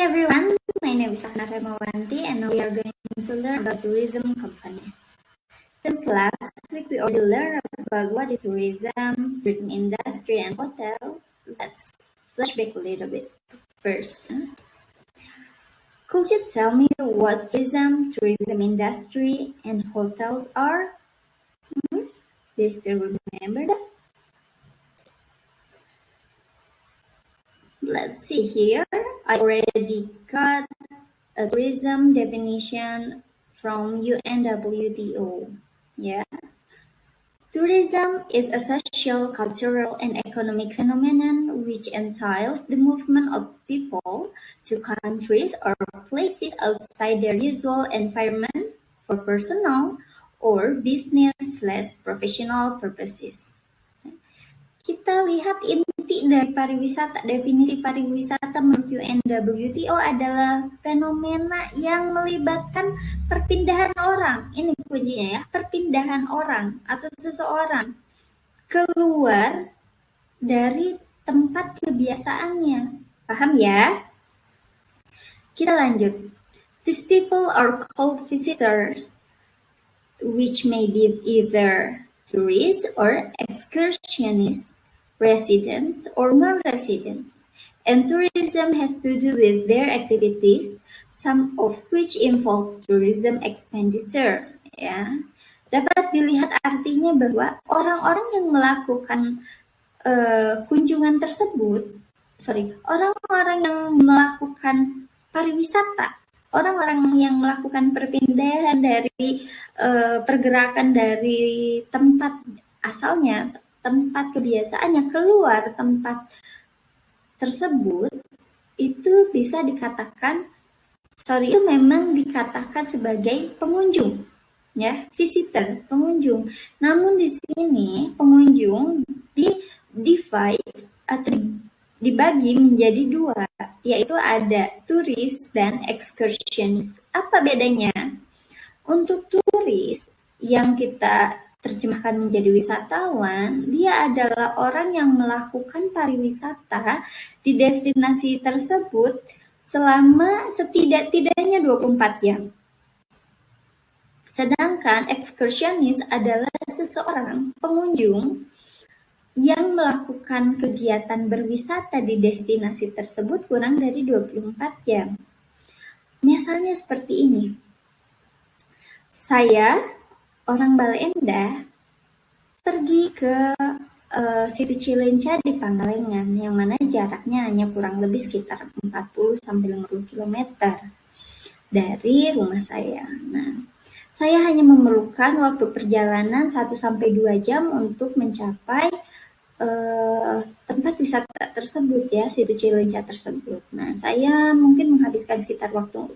everyone, my name is Ahna Remawanti and we are going to learn about tourism company. Since last week we already learned about what is tourism industry and hotel. Let's flashback a little bit first. Could you tell me what tourism industry and hotels are? Do you still remember that? Let's see here. I already got a tourism definition from UNWTO. Yeah. Tourism is a social, cultural, and economic phenomenon which entails the movement of people to countries or places outside their usual environment for personal or business/professional purposes. Kita lihat inti dari pariwisata. Definisi pariwisata menurut UNWTO adalah fenomena yang melibatkan perpindahan orang. Ini kuncinya ya, perpindahan orang atau seseorang keluar dari tempat kebiasaannya. Paham ya? Kita lanjut. These people are called visitors, which may be either tourists or excursionists, residents or non-residents. And tourism has to do with their activities, some of which involve tourism expenditure. Ya, dapat dilihat artinya bahwa orang-orang yang melakukan kunjungan tersebut, orang-orang yang melakukan pariwisata, orang-orang yang melakukan perpindahan dari pergerakan dari tempat asalnya, tempat kebiasaannya keluar tempat tersebut, itu bisa dikatakan, itu memang dikatakan sebagai pengunjung, ya, visitor, pengunjung. Namun di sini pengunjung divide atau dibagi menjadi dua, yaitu ada turis dan excursionis. Apa bedanya? Untuk turis yang kita terjemahkan menjadi wisatawan, dia adalah orang yang melakukan pariwisata di destinasi tersebut selama setidak-tidaknya 24 jam. Sedangkan excursionis adalah seseorang pengunjung yang melakukan kegiatan berwisata di destinasi tersebut kurang dari 24 jam. Misalnya seperti ini. Saya, orang Bale Endah, pergi ke situ Cileunca di Pangalengan, yang mana jaraknya hanya kurang lebih sekitar 40-50 km dari rumah saya. Nah, saya hanya memerlukan waktu perjalanan 1-2 jam untuk mencapai tempat wisata tersebut, ya, situ Cileunca tersebut. Nah, saya mungkin menghabiskan sekitar waktu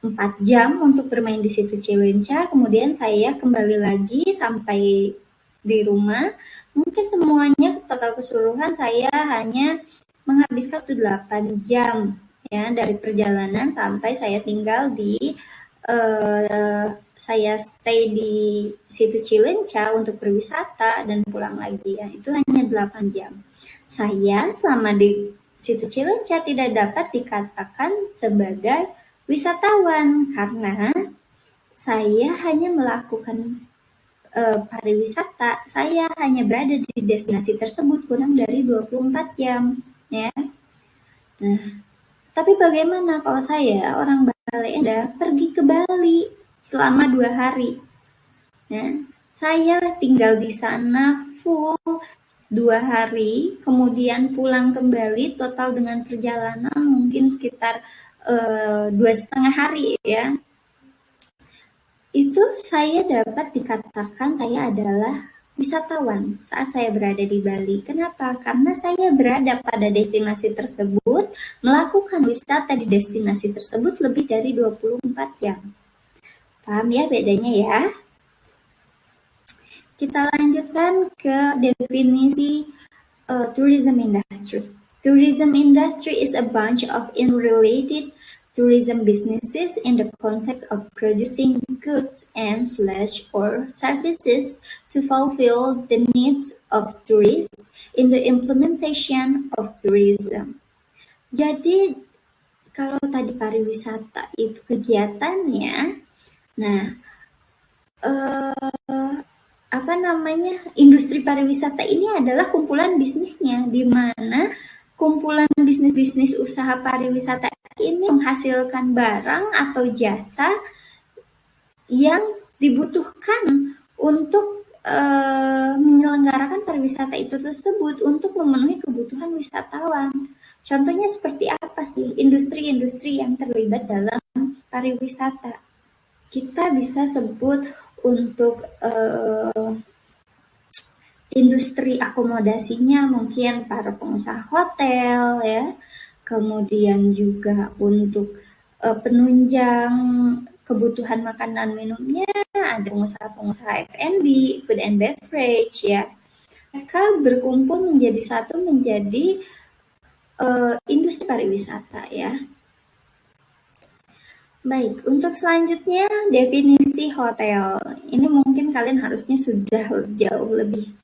4 jam untuk bermain di situ Cileunca, kemudian saya kembali lagi sampai di rumah. Mungkin semuanya total keseluruhan saya hanya menghabiskan 8 jam, ya, dari perjalanan sampai saya tinggal di saya stay di situ Cileunca untuk berwisata dan pulang lagi, ya, itu hanya 8 jam. Saya selama di situ Cileunca tidak dapat dikatakan sebagai wisatawan karena saya hanya melakukan pariwisata, saya hanya berada di destinasi tersebut kurang dari 24 jam, ya. Nah, tapi bagaimana kalau saya, orang Bale Endah, pergi ke Bali selama 2 hari? Ya, saya tinggal di sana full 2 hari, kemudian pulang kembali, total dengan perjalanan mungkin sekitar 2,5 hari, ya. Itu saya dapat dikatakan saya adalah wisatawan saat saya berada di Bali. Kenapa? Karena saya berada pada destinasi tersebut, melakukan wisata di destinasi tersebut lebih dari 24 jam. Paham ya bedanya ya? Kita lanjutkan ke definisi tourism industry. Tourism industry is a bunch of unrelated tourism businesses in the context of producing goods and/or services to fulfill the needs of tourists in the implementation of tourism. Jadi Kalau tadi pariwisata itu kegiatannya, nah industri pariwisata ini adalah kumpulan bisnisnya, di mana kumpulan bisnis-bisnis usaha pariwisata ini menghasilkan barang atau jasa yang dibutuhkan untuk menyelenggarakan pariwisata itu tersebut untuk memenuhi kebutuhan wisatawan. Contohnya seperti apa sih industri-industri yang terlibat dalam pariwisata? Kita bisa sebut untuk industri akomodasinya mungkin para pengusaha hotel ya, kemudian juga untuk penunjang kebutuhan makanan minumnya ada pengusaha-pengusaha F&B, food and beverage ya. Mereka berkumpul menjadi satu menjadi industri pariwisata ya. Baik, untuk selanjutnya definisi hotel. Ini mungkin kalian harusnya sudah jauh lebih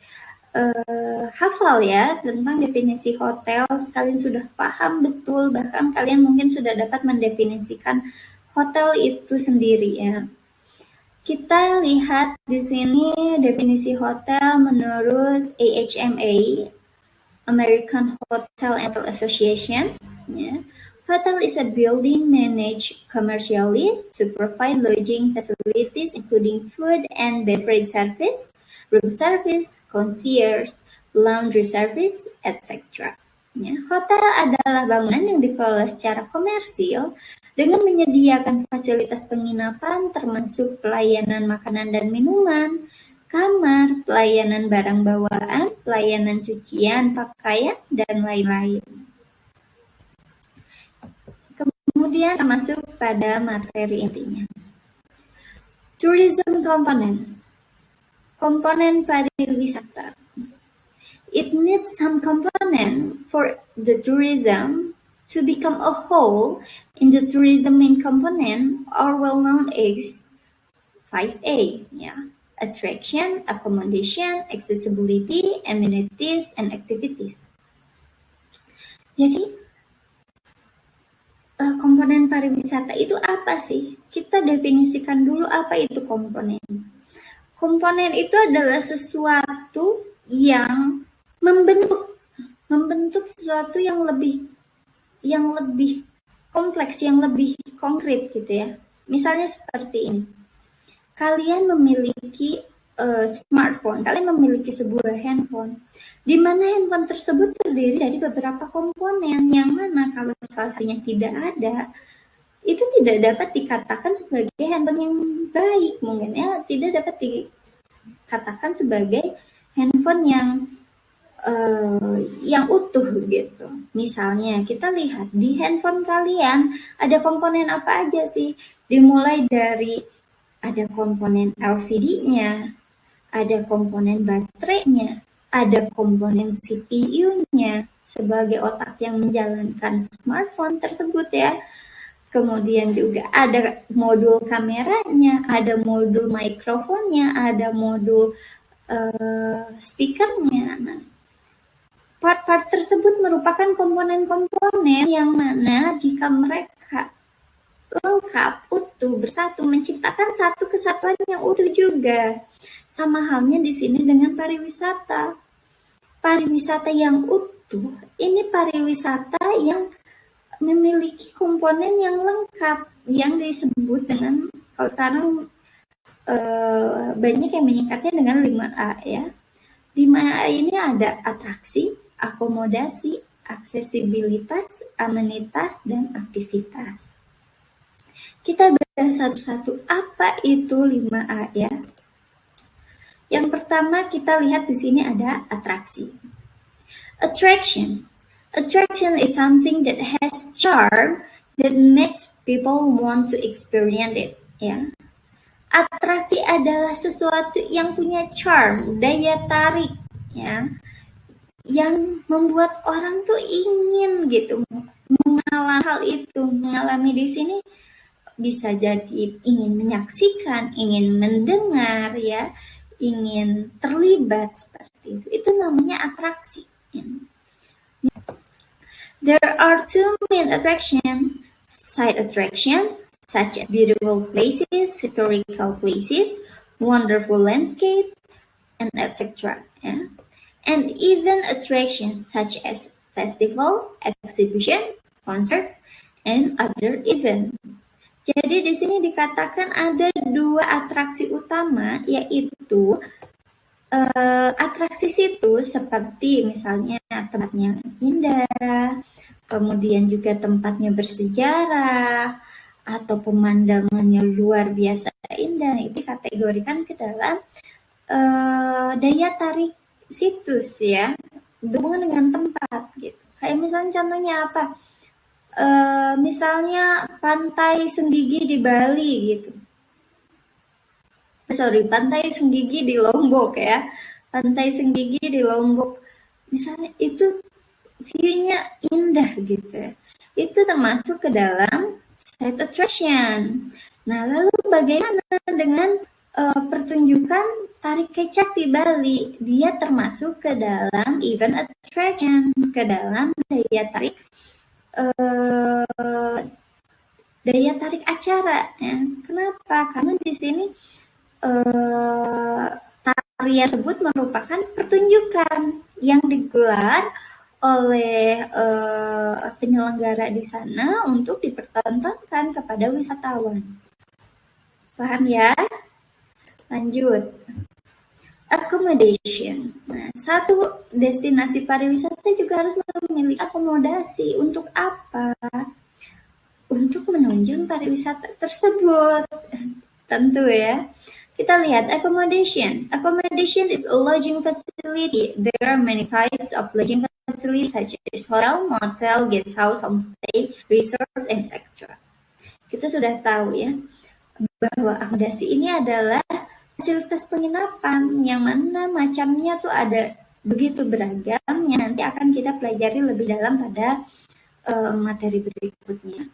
hafal ya tentang definisi hotel. Kalian sudah paham betul, bahkan kalian mungkin sudah dapat mendefinisikan hotel itu sendiri ya. Kita lihat di sini definisi hotel menurut AHMA, American Hotel and Association. Ya. Hotel is a building managed commercially to provide lodging facilities including food and beverage service, room service, concierge, laundry service, etc. Ya, hotel adalah bangunan yang dikelola secara komersil dengan menyediakan fasilitas penginapan termasuk pelayanan makanan dan minuman, kamar, pelayanan barang bawaan, pelayanan cucian, pakaian, dan lain-lain. Kemudian termasuk pada materi intinya. Tourism component. Komponen pariwisata. It needs some component for the tourism to become a whole in the tourism main component or well known as 5A, yeah. Attraction, accommodation, accessibility, amenities, and activities. Jadi komponen pariwisata itu apa sih? Kita definisikan dulu apa itu komponen. Komponen itu adalah sesuatu yang membentuk sesuatu yang lebih kompleks, yang lebih konkret gitu ya. Misalnya seperti ini. Kalian memiliki smartphone, kalian memiliki sebuah handphone, di mana handphone tersebut terdiri dari beberapa komponen, yang mana kalau salah satunya tidak ada, itu tidak dapat dikatakan sebagai handphone yang baik, mungkin ya, tidak dapat dikatakan sebagai handphone yang utuh gitu. Misalnya kita lihat di handphone kalian ada komponen apa aja sih? Dimulai dari ada komponen LCD-nya, ada komponen baterainya, ada komponen CPU-nya sebagai otak yang menjalankan smartphone tersebut ya. Kemudian juga ada modul kameranya, ada modul mikrofonnya, ada modul speakernya. Nah, part-part tersebut merupakan komponen-komponen yang mana jika mereka lengkap, utuh, bersatu, menciptakan satu kesatuan yang utuh juga. Sama halnya di sini dengan pariwisata. Pariwisata yang utuh, ini pariwisata yang memiliki komponen yang lengkap, yang disebut dengan, kalau sekarang banyak yang menyingkatnya dengan 5A ya. 5A ini ada atraksi, akomodasi, aksesibilitas, amenitas, dan aktivitas. Kita bahas satu-satu apa itu 5A ya. Yang pertama kita lihat di sini ada atraksi. Attraction. Attraction is something that has charm that makes people want to experience it ya. Atraksi adalah sesuatu yang punya charm, daya tarik ya, yang membuat orang tuh ingin gitu mengalami hal itu. Mengalami di sini bisa jadi ingin menyaksikan, ingin mendengar ya, ingin terlibat seperti itu. Itu namanya atraksi. There are two main attraction. site attraction such as beautiful places, historical places, wonderful landscape, and etc. Yeah. And even attractions such as festival, exhibition, concert, and other event. Jadi di sini dikatakan ada dua atraksi utama, yaitu atraksi situ seperti misalnya tempatnya indah, kemudian juga tempatnya bersejarah, atau pemandangannya luar biasa indah. Itu dikategorikan ke dalam daya tarik situs ya, berhubungan dengan tempat gitu. Kayak misalnya contohnya apa? Misalnya Pantai Senggigi di Bali gitu. Pantai Senggigi di Lombok ya. Pantai Senggigi di Lombok. Misalnya itu view-nya indah gitu ya. Itu termasuk ke dalam site attraction. Nah, lalu bagaimana dengan pertunjukan tarik kecak di Bali? Dia termasuk ke dalam event attraction, ke dalam daya tarik acara ya. Kenapa? Karena di sini tarian tersebut merupakan pertunjukan yang digelar oleh penyelenggara di sana untuk dipertontonkan kepada wisatawan. Paham ya? Lanjut. Accommodation. Nah, satu destinasi pariwisata juga harus memiliki akomodasi. Untuk apa? Untuk menunjang pariwisata tersebut. Tentu ya. Kita lihat accommodation. Accommodation is a lodging facility. There are many types of lodging facilities such as hotel, motel, guest house, homestay, resort, etc. Kita sudah tahu ya bahwa akomodasi ini adalah fasilitas penginapan yang mana macamnya tuh ada begitu beragam yang nanti akan kita pelajari lebih dalam pada materi berikutnya.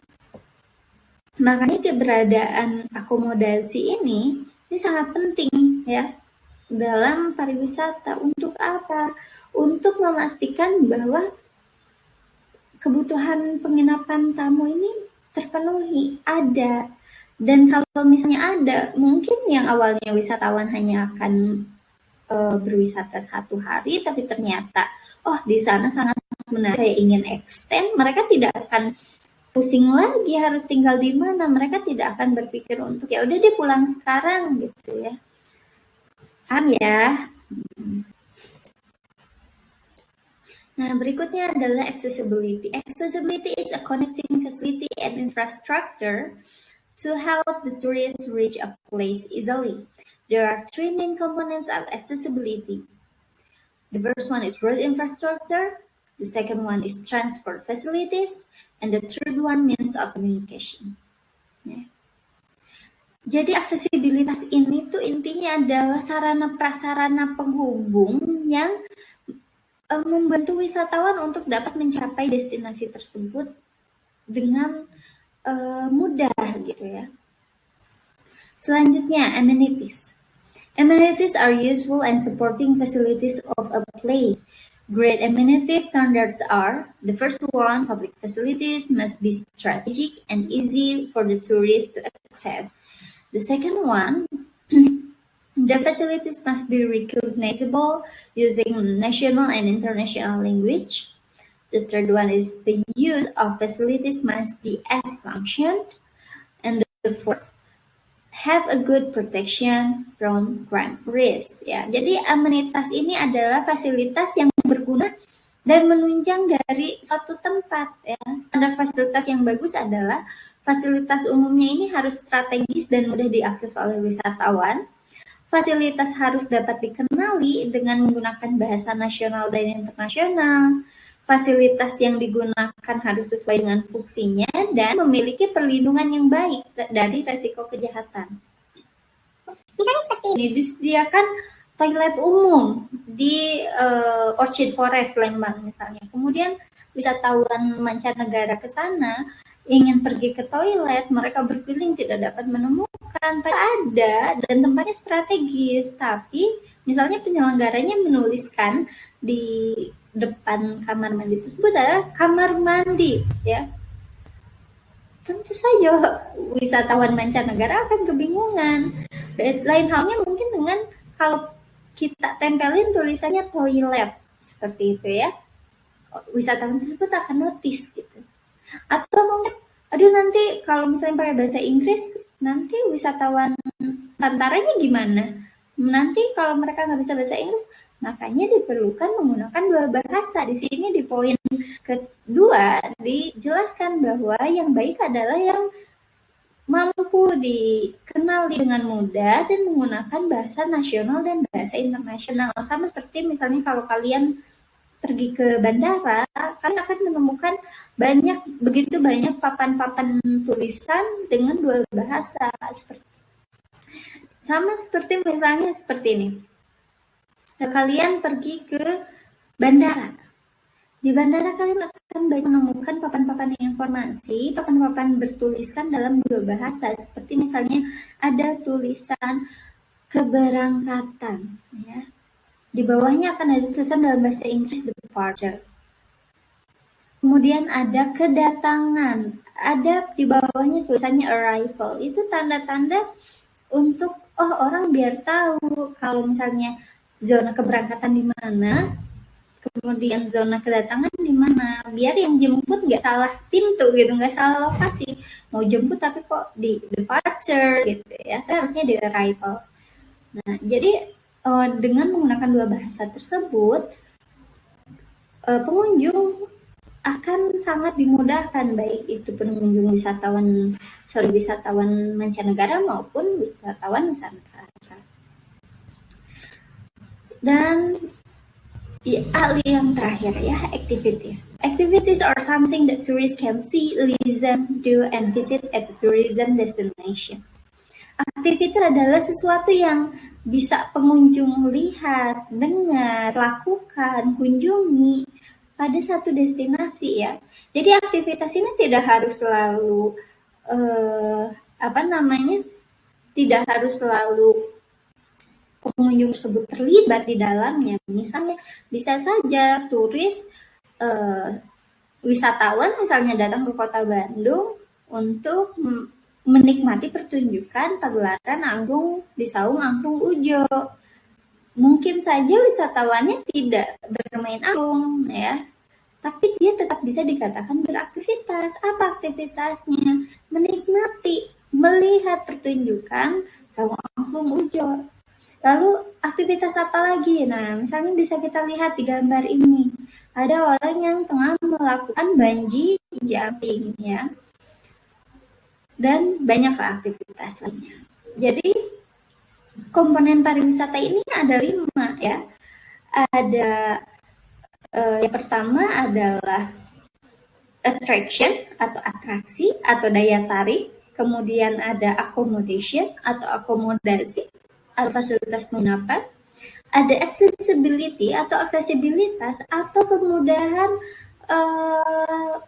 Makanya keberadaan akomodasi ini sangat penting ya dalam pariwisata. Untuk apa? Untuk memastikan bahwa kebutuhan penginapan tamu ini terpenuhi, ada. Dan kalau misalnya ada, mungkin yang awalnya wisatawan hanya akan berwisata 1 hari, tapi ternyata di sana sangat menarik, saya ingin extend, mereka tidak akan pusing lagi harus tinggal di mana. Mereka tidak akan berpikir untuk ya udah dia pulang sekarang gitu ya. Paham ya? Nah, berikutnya adalah accessibility. Accessibility is a connecting facility and infrastructure to help the tourists reach a place easily. There are 3 main components of accessibility. The first one is road infrastructure, the second one is transport facilities, and the third one means of communication. Ya. Jadi aksesibilitas ini tuh intinya adalah sarana prasarana penghubung yang membantu wisatawan untuk dapat mencapai destinasi tersebut dengan mudah gitu ya. Selanjutnya, amenities. Amenities are useful and supporting facilities of a place. Great amenity standards are: the first one, public facilities must be strategic and easy for the tourists to access. The second one, the facilities must be recognizable using national and international language. The third one is the use of facilities must be as functioned. And the fourth, have a good protection from crime risk. Ya, jadi amenitas ini adalah fasilitas yang berguna dan menunjang dari suatu tempat. Ya. Standar fasilitas yang bagus adalah fasilitas umumnya ini harus strategis dan mudah diakses oleh wisatawan. Fasilitas harus dapat dikenali dengan menggunakan bahasa nasional dan internasional. Fasilitas yang digunakan harus sesuai dengan fungsinya dan memiliki perlindungan yang baik dari risiko kejahatan. Misalnya seperti ini, disediakan toilet umum di Orchid Forest Lembang misalnya. Kemudian wisatawan mancanegara ke sana ingin pergi ke toilet, mereka berkeliling tidak dapat menemukan. Padahal ada dan tempatnya strategis, tapi misalnya penyelenggaranya menuliskan di depan kamar mandi tersebut adalah kamar mandi ya. tentu saja wisatawan mancanegara akan kebingungan. Lain halnya mungkin dengan kalau kita tempelin tulisannya toilet seperti itu ya, wisatawan tersebut akan notice gitu. Atau mungkin, aduh nanti kalau misalnya pakai bahasa Inggris, nanti wisatawan Nusantaranya gimana? Nanti kalau mereka nggak bisa bahasa Inggris, makanya diperlukan menggunakan dua bahasa. Di sini di poin kedua dijelaskan bahwa yang baik adalah yang mampu dikenali dengan mudah dan menggunakan bahasa nasional dan bahasa internasional. Sama seperti misalnya kalau kalian pergi ke bandara, kalian akan menemukan begitu banyak papan-papan tulisan dengan dua bahasa. Sama seperti misalnya seperti ini. Kalian pergi ke bandara. Di bandara kalian akan banyak menemukan papan-papan informasi, papan-papan bertuliskan dalam dua bahasa. Seperti misalnya ada tulisan keberangkatan, ya. Di bawahnya akan ada tulisan dalam bahasa Inggris departure. Kemudian ada kedatangan, ada di bawahnya tulisannya arrival. Itu tanda-tanda untuk orang biar tahu kalau misalnya zona keberangkatan di mana, kemudian zona kedatangan di mana, biar yang jemput nggak salah pintu gitu, nggak salah lokasi. Mau jemput tapi kok di departure gitu ya, harusnya di arrival. Nah, jadi dengan menggunakan dua bahasa tersebut, pengunjung akan sangat dimudahkan, baik itu pengunjung wisatawan mancanegara maupun wisatawan Nusantara. Dan yang terakhir ya, activities. Activities are something that tourists can see, listen, do, and visit at the tourism destination. Aktivitas adalah sesuatu yang bisa pengunjung lihat, dengar, lakukan, kunjungi pada satu destinasi ya. Jadi aktivitas ini tidak harus selalu tidak harus selalu pengunjung tersebut terlibat di dalamnya. Misalnya bisa saja turis wisatawan misalnya datang ke kota Bandung untuk menikmati pertunjukan pagelaran Anggung di Saung Angklung Ujo. Mungkin saja wisatawannya tidak bermain angklung ya, tapi dia tetap bisa dikatakan beraktivitas. Apa aktivitasnya? Menikmati, melihat pertunjukan Saung Angklung Ujo. Lalu aktivitas apa lagi? Nah, misalnya bisa kita lihat di gambar ini. Ada orang yang tengah melakukan bungee jumping ya. Dan banyaklah aktivitas lainnya. Jadi komponen pariwisata ini ada 5 ya. Ada yang pertama adalah attraction atau atraksi atau daya tarik. Kemudian ada accommodation atau akomodasi atau fasilitas penginapan, ada accessibility atau aksesibilitas atau kemudahan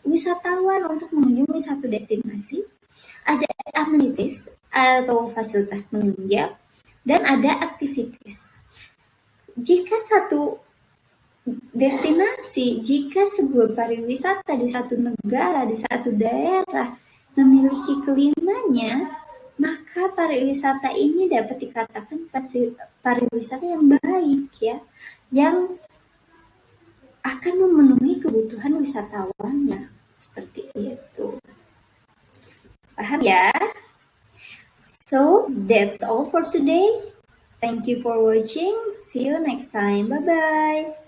wisatawan untuk mengunjungi satu destinasi, ada amenities atau fasilitas penunjang, dan ada activities. Jika satu destinasi, jika sebuah pariwisata di satu negara, di satu daerah memiliki kelimanya, maka pariwisata ini dapat dikatakan pariwisata yang baik ya, yang akan memenuhi kebutuhan wisatawannya. Seperti itu. Paham ya? So, that's all for today. Thank you for watching. See you next time. Bye-bye.